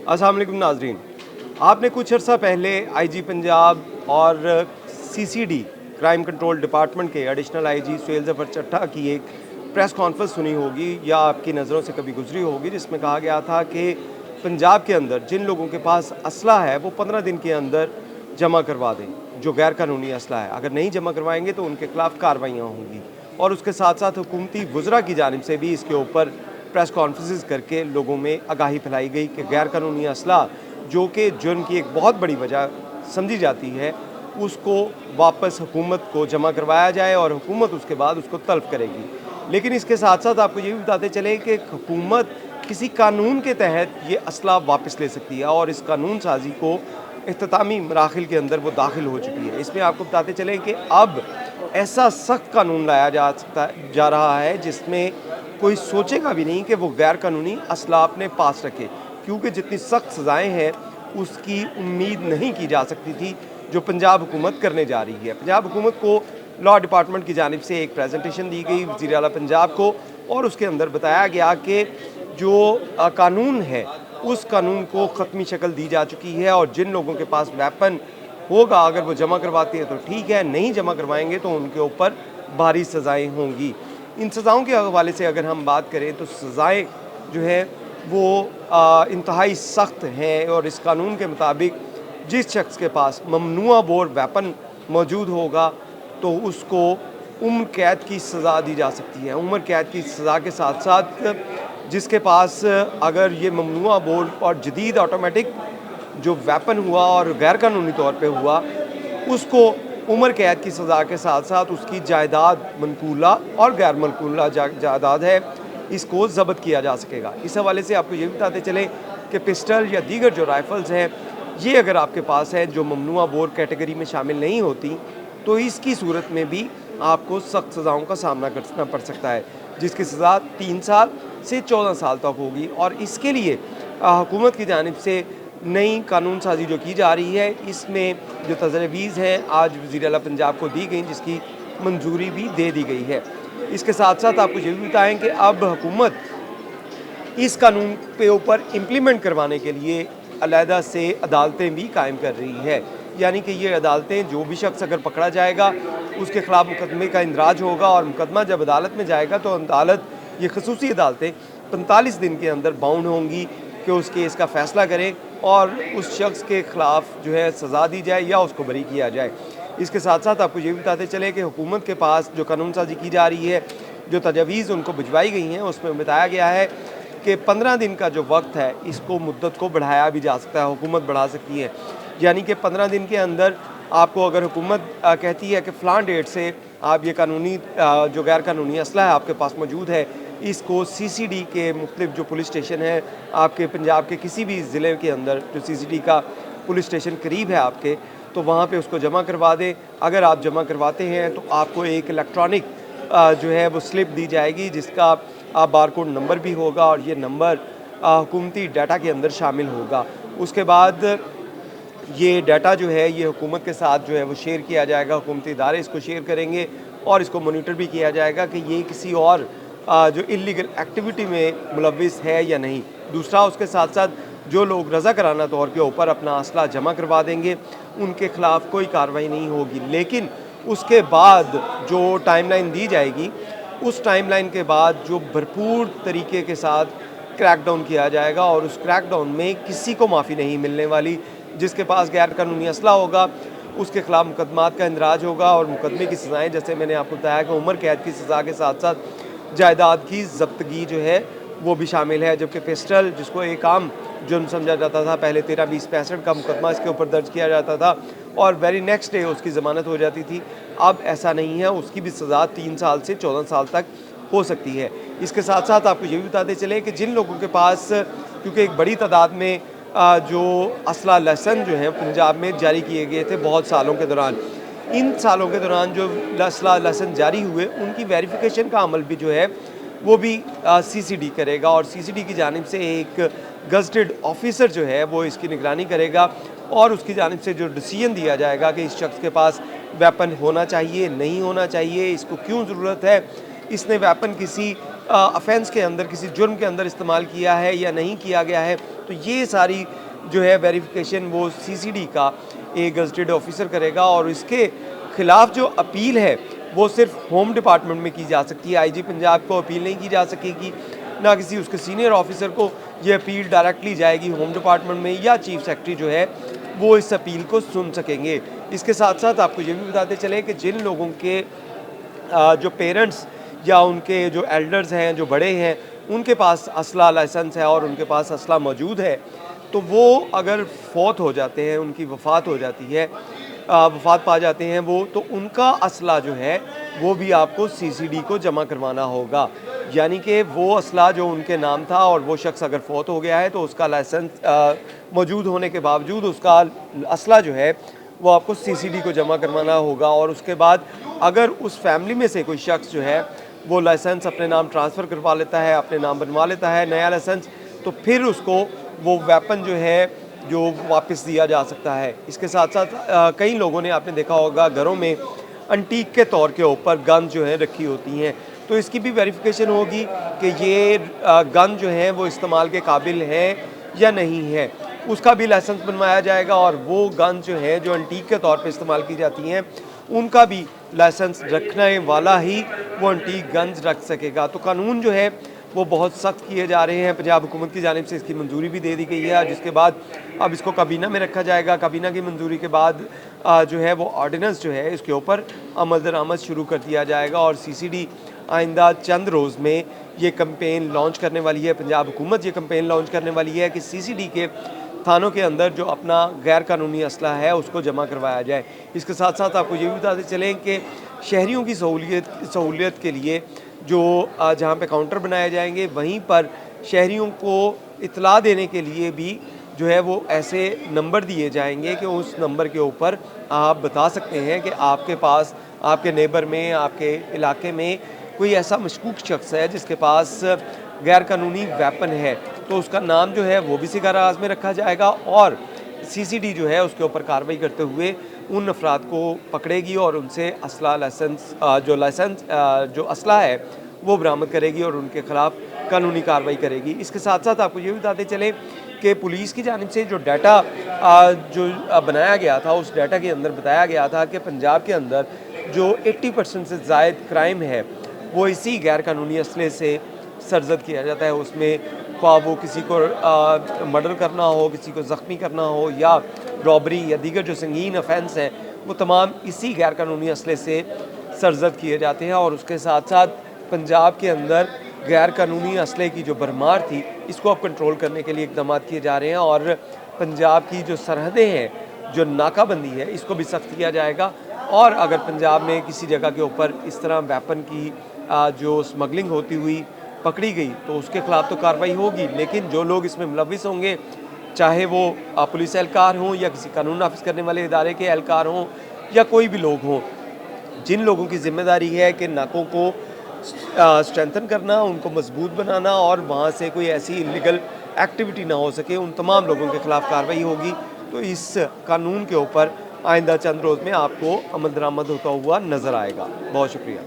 अस्सलाम वालेकुम नाजरीन, आपने कुछ अर्सा पहले आईजी पंजाब और सीसीडी क्राइम कंट्रोल डिपार्टमेंट के एडिशनल आईजी सुहेल ज़फ़र चट्टा की एक प्रेस कॉन्फ्रेंस सुनी होगी या आपकी नज़रों से कभी गुजरी होगी, जिसमें कहा गया था कि पंजाब के अंदर जिन लोगों के पास असला है वो 15 दिन के अंदर जमा करवा दें, जो गैर कानूनी असला है। अगर नहीं जमा करवाएंगे तो उनके खिलाफ कार्रवाइयाँ होंगी। और उसके साथ साथ हुकूमती वज़रा की जानिब से भी इसके ऊपर प्रेस कॉन्फ्रेंस करके लोगों में आगाही फैलाई गई कि गैर कानूनी असला जो कि जुर्म की एक बहुत बड़ी वजह समझी जाती है, उसको वापस हुकूमत को जमा करवाया जाए और हुकूमत उसके बाद उसको तलब करेगी। लेकिन इसके साथ साथ आपको ये भी बताते चले कि हुकूमत किसी कानून के तहत ये असला वापस ले सकती है और इस कानून साजी को इख्तितामी मराहिल के अंदर वो दाखिल हो चुकी है। इसमें आपको बताते चले कि अब ऐसा सख्त कानून लाया जा रहा है जिसमें कोई सोचेगा भी नहीं कि वो गैर कानूनी असला अपने पास रखे, क्योंकि जितनी सख्त सज़ाएँ हैं उसकी उम्मीद नहीं की जा सकती थी जो पंजाब हुकूमत करने जा रही है। पंजाब हुकूमत को लॉ डिपार्टमेंट की जानिब से एक प्रेजेंटेशन दी गई वज़ीर आला पंजाब को, और उसके अंदर बताया गया कि जो कानून है उस कानून को ख़त्मी शक्ल दी जा चुकी है और जिन लोगों के पास वेपन होगा अगर वो जमा करवाते हैं तो ठीक है, नहीं जमा करवाएंगे तो उनके ऊपर भारी सज़ाएँ होंगी। इन सज़ाओं के हवाले से अगर हम बात करें तो सज़ाएँ जो है वो इंतहाई सख्त हैं और इस कानून के मुताबिक जिस शख्स के पास ममनुआ बोर वेपन मौजूद होगा तो उसको उम्र कैद की सज़ा दी जा सकती है। उम्र कैद की सज़ा के साथ साथ जिसके पास अगर ये ममनुआ बोर और जदीद ऑटोमेटिक जो वेपन हुआ और गैर कानूनी तौर पे हुआ, उसको उम्र कैद की सज़ा के साथ साथ उसकी जायदाद मनकूला और गैर मनकूला जायदाद है इसको ज़ब्त किया जा सकेगा। इस हवाले से आपको ये बताते चले कि पिस्टल या दीगर जो राइफ़ल्स हैं ये अगर आपके पास है जो ममनुआ बोर कैटेगरी में शामिल नहीं होती तो इसकी सूरत में भी आपको सख्त सज़ाओं का सामना करना पड़ सकता है, जिसकी सज़ा 3 साल से 14 साल तक होगी। और इसके लिए हुकूमत की जानिब से नई कानून साजी जो की जा रही है इसमें जो तजवीज़ हैं आज वज़ीर आला पंजाब को दी गई, जिसकी मंजूरी भी दे दी गई है। इसके साथ साथ आपको ये भी बताएँ कि अब हुकूमत इस कानून पे ऊपर इम्प्लीमेंट करवाने के लिए अलहदा से अदालतें भी कायम कर रही है, यानी कि ये अदालतें जो भी शख्स अगर पकड़ा जाएगा उसके ख़िलाफ़ मुकदमे का इंदराज होगा और मुकदमा जब अदालत में जाएगा तो अदालत ये खसूसी अदालतें 45 दिन के अंदर बाउंड होंगी कि उस केस का फ़ैसला करें और उस शख्स के ख़िलाफ़ जो है सज़ा दी जाए या उसको बरी किया जाए। इसके साथ साथ आपको ये भी बताते चले कि हुकूमत के पास जो कानून साजी की जा रही है, जो तजवीज़ उनको भिजवाई गई हैं उसमें बताया गया है कि 15 दिन का जो वक्त है इसको मुद्दत को बढ़ाया भी जा सकता है, हुकूमत बढ़ा सकती है। यानी कि 15 दिन के अंदर आपको अगर हुकूमत कहती है कि फ़लाँ डेट से आप ये कानूनी जो गैर कानूनी असला है आपके पास मौजूद है, इसको सीसीडी के मुख्तलिफ जो पुलिस स्टेशन है आपके पंजाब के किसी भी ज़िले के अंदर जो सीसीडी का पुलिस स्टेशन करीब है आपके, तो वहाँ पे उसको जमा करवा दें। अगर आप जमा करवाते हैं तो आपको एक इलेक्ट्रॉनिक जो है वो स्लिप दी जाएगी जिसका बारकोड नंबर भी होगा और ये नंबर हुकूमती डाटा के अंदर शामिल होगा। उसके बाद ये डाटा जो है ये हुकूमत के साथ जो है वो शेयर किया जाएगा, हुकूमती इदारे इसको शेयर करेंगे और इसको मॉनिटर भी किया जाएगा कि ये किसी और जो इल्लीगल एक्टिविटी में मुलव्विस है या नहीं। दूसरा, उसके साथ साथ जो लोग रज़ाकाराना तौर के ऊपर अपना असला जमा करवा देंगे उनके ख़िलाफ़ कोई कार्रवाई नहीं होगी, लेकिन उसके बाद जो टाइमलाइन दी जाएगी उस टाइमलाइन के बाद जो भरपूर तरीके के साथ क्रैकडाउन किया जाएगा और उस क्रैकडाउन में किसी को माफ़ी नहीं मिलने वाली। जिसके पास गैर कानूनी असला होगा उसके ख़िलाफ़ मुकदमात का इंदराज होगा और मुकदमे की सज़ाएँ जैसे मैंने आपको बताया कि उम्र कैद की सज़ा के साथ साथ जायदाद की ज़ब्तगी जो है वो भी शामिल है। जबकि पिस्टल जिसको एक आम जुर्म समझा जाता था, पहले 13-20-65 का मुकदमा इसके ऊपर दर्ज किया जाता था और वेरी नेक्स्ट डे उसकी ज़मानत हो जाती थी, अब ऐसा नहीं है, उसकी भी सज़ा 3 साल से 14 साल तक हो सकती है। इसके साथ साथ आपको ये भी बताते चले कि जिन लोगों के पास, क्योंकि एक बड़ी तादाद में जो असला लाइसेंस जो है पंजाब में जारी किए गए थे बहुत सालों के दौरान, इन सालों के दौरान जो असला लाइसेंस जारी हुए उनकी वेरिफिकेशन का अमल भी जो है वो भी सीसीडी करेगा और सीसीडी की जानिब से एक गज़टेड ऑफिसर जो है वो इसकी निगरानी करेगा और उसकी जानिब से जो डिसीजन दिया जाएगा कि इस शख्स के पास वेपन होना चाहिए, नहीं होना चाहिए, इसको क्यों ज़रूरत है, इसने वेपन किसी ऑफेंस के अंदर, किसी जुर्म के अंदर इस्तेमाल किया है या नहीं किया गया है, تو یہ ساری جو ہے ویریفیکیشن وہ CCD کا ایک گزٹیڈ آفیسر کرے گا، اور اس کے خلاف جو اپیل ہے وہ صرف ہوم ڈپارٹمنٹ میں کی جا سکتی ہے۔ IG پنجاب کو اپیل نہیں کی جا سکے گی، نہ کسی اس کے سینئر آفیسر کو یہ اپیل ڈائریکٹلی جائے گی ہوم ڈپارٹمنٹ میں، یا چیف سیکرٹری جو ہے وہ اس اپیل کو سن سکیں گے۔ اس کے ساتھ ساتھ آپ کو یہ بھی بتاتے چلیں کہ جن لوگوں کے جو پیرنٹس یا ان کے جو ایلڈرز ہیں، جو بڑے ہیں، ان کے پاس اسلحہ لائسنس ہے اور ان کے پاس اسلحہ موجود ہے، تو وہ اگر فوت ہو جاتے ہیں، ان کی وفات ہو جاتی ہے، وفات پا جاتے ہیں وہ، تو ان کا اسلحہ جو ہے وہ بھی آپ کو CCD کو جمع کروانا ہوگا۔ یعنی کہ وہ اسلحہ جو ان کے نام تھا اور وہ شخص اگر فوت ہو گیا ہے تو اس کا لائسنس موجود ہونے کے باوجود اس کا اسلحہ جو ہے وہ آپ کو CCD کو جمع کروانا ہوگا، اور اس کے بعد اگر اس فیملی میں سے کوئی شخص جو ہے وہ لائسنس اپنے نام ٹرانسفر کروا لیتا ہے، اپنے نام بنوا لیتا ہے نیا لائسنس، تو پھر اس کو وہ ویپن جو ہے جو واپس دیا جا سکتا ہے۔ اس کے ساتھ ساتھ کئی لوگوں نے، آپ نے دیکھا ہوگا، گھروں میں انٹیک کے طور کے اوپر گن جو ہیں رکھی ہوتی ہیں، تو اس کی بھی ویریفیکیشن ہوگی کہ یہ گن جو ہیں وہ استعمال کے قابل ہیں یا نہیں ہے، اس کا بھی لائسنس بنوایا جائے گا، اور وہ گن جو ہیں جو انٹیک کے طور پہ استعمال کی جاتی ہیں ان کا بھی لائسنس رکھنے والا ہی وہ انٹیک گنز رکھ سکے گا۔ تو قانون جو ہے وہ بہت سخت کیے جا رہے ہیں، پنجاب حکومت کی جانب سے اس کی منظوری بھی دے دی گئی ہے، جس کے بعد اب اس کو کابینہ میں رکھا جائے گا۔ کابینہ کی منظوری کے بعد جو ہے وہ آرڈیننس جو ہے اس کے اوپر عمل درآمد شروع کر دیا جائے گا، اور CCD آئندہ چند روز میں یہ کمپین لانچ کرنے والی ہے۔ پنجاب حکومت یہ کمپین لانچ کرنے والی ہے کہ CCD کے تھانوں کے اندر جو اپنا غیر قانونی اسلحہ ہے اس کو جمع کروایا جائے۔ اس کے ساتھ ساتھ آپ کو یہ بھی بتاتے چلیں کہ شہریوں کی سہولیت کے لیے جو جہاں پہ کاؤنٹر بنائے جائیں گے، وہیں پر شہریوں کو اطلاع دینے کے لیے بھی جو ہے وہ ایسے نمبر دیے جائیں گے کہ اس نمبر کے اوپر آپ بتا سکتے ہیں کہ آپ کے پاس، آپ کے نیبر میں، آپ کے علاقے میں کوئی ایسا مشکوک شخص ہے جس کے پاس غیر قانونی ویپن ہے، تو اس کا نام جو ہے وہ بھی سگہ راز میں رکھا جائے گا، اور CCD جو ہے اس کے اوپر کارروائی کرتے ہوئے ان افراد کو پکڑے گی اور ان سے اسلحہ جو اسلحہ ہے وہ برآمد کرے گی اور ان کے خلاف قانونی کارروائی کرے گی۔ اس کے ساتھ ساتھ آپ کو یہ بھی بتاتے چلیں کہ پولیس کی جانب سے جو ڈیٹا جو بنایا گیا تھا، اس ڈیٹا کے اندر بتایا گیا تھا کہ پنجاب کے اندر جو 80% سے زائد کرائم ہے وہ اسی غیر قانونی اسلحے سے سرزد کیا جاتا ہے۔ اس میں خواہ وہ کسی کو مرڈر کرنا ہو، کسی کو زخمی کرنا ہو، یا رابری یا دیگر جو سنگین افینس ہیں، وہ تمام اسی غیر قانونی اسلحے سے سرزد کیے جاتے ہیں، اور اس کے ساتھ ساتھ پنجاب کے اندر غیر قانونی اسلحے کی جو بھرمار تھی اس کو اب کنٹرول کرنے کے لیے اقدامات کیے جا رہے ہیں، اور پنجاب کی جو سرحدیں ہیں، جو ناکہ بندی ہے، اس کو بھی سخت کیا جائے گا، اور اگر پنجاب میں کسی جگہ کے اوپر اس طرح ویپن کی جو اسمگلنگ ہوتی ہوئی پکڑی گئی تو اس کے خلاف تو کارروائی ہوگی، لیکن جو لوگ اس میں ملوث ہوں گے، چاہے وہ پولیس اہلکار ہوں یا کسی قانون نافذ کرنے والے ادارے کے اہلکار ہوں یا کوئی بھی لوگ ہوں، جن لوگوں کی ذمہ داری ہے کہ ناکوں کو اسٹرینتھن کرنا، ان کو مضبوط بنانا اور وہاں سے کوئی ایسی انلیگل ایکٹیویٹی نہ ہو سکے، ان تمام لوگوں کے خلاف کارروائی ہوگی۔ تو اس قانون کے اوپر آئندہ چند روز میں آپ کو عمل درآمد ہوتا ہوا نظر آئے گا۔ بہت شکریہ۔